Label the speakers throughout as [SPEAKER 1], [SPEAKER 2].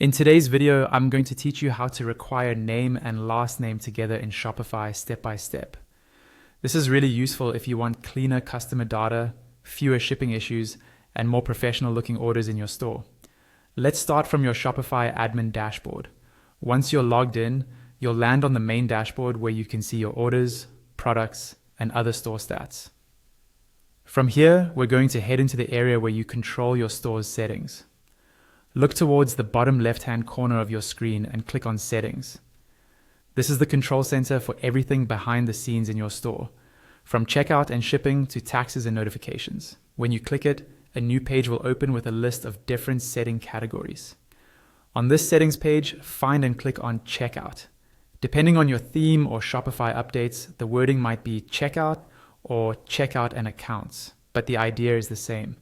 [SPEAKER 1] In today's video, I'm going to teach you how to require name and last name together in Shopify step by step. This is really useful if you want cleaner customer data, fewer shipping issues, and more professional looking orders in your store. Let's start from your Shopify admin dashboard. Once you're logged in, you'll land on the main dashboard where you can see your orders, products, and other store stats. From here, we're going to head into the area where you control your store's settings. Look towards the bottom left-hand corner of your screen and click on Settings. This is the control center for everything behind the scenes in your store, from checkout and shipping to taxes and notifications. When you click it, a new page will open with a list of different setting categories. On this settings page, find and click on Checkout. Depending on your theme or Shopify updates, the wording might be Checkout or Checkout and Accounts, but the idea is the same.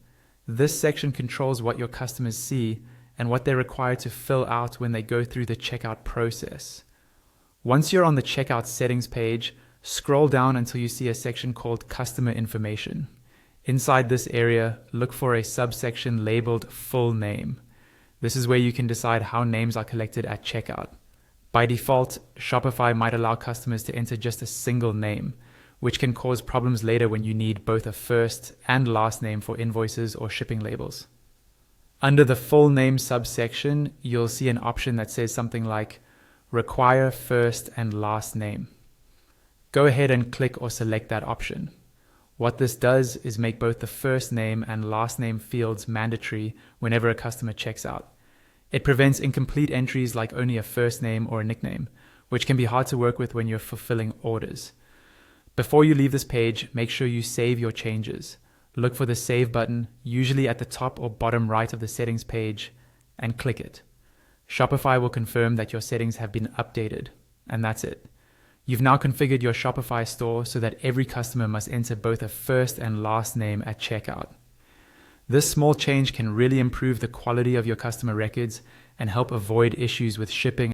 [SPEAKER 1] This section controls what your customers see and what they're required to fill out when they go through the checkout process. Once you're on the checkout settings page, scroll down until you see a section called Customer Information. Inside this area, look for a subsection labeled Full Name. This is where you can decide how names are collected at checkout. By default, Shopify might allow customers to enter just a single name, which can cause problems later when you need both a first and last name for invoices or shipping labels. Under the full name subsection, you'll see an option that says something like Require First and Last Name. Go ahead and click or select that option. What this does is make both the first name and last name fields mandatory whenever a customer checks out. It prevents incomplete entries like only a first name or a nickname, which can be hard to work with when you're fulfilling orders. Before you leave this page, make sure you save your changes. Look for the Save button, usually at the top or bottom right of the settings page, and click it. Shopify will confirm that your settings have been updated, and that's it. You've now configured your Shopify store so that every customer must enter both a first and last name at checkout. This small change can really improve the quality of your customer records and help avoid issues with shipping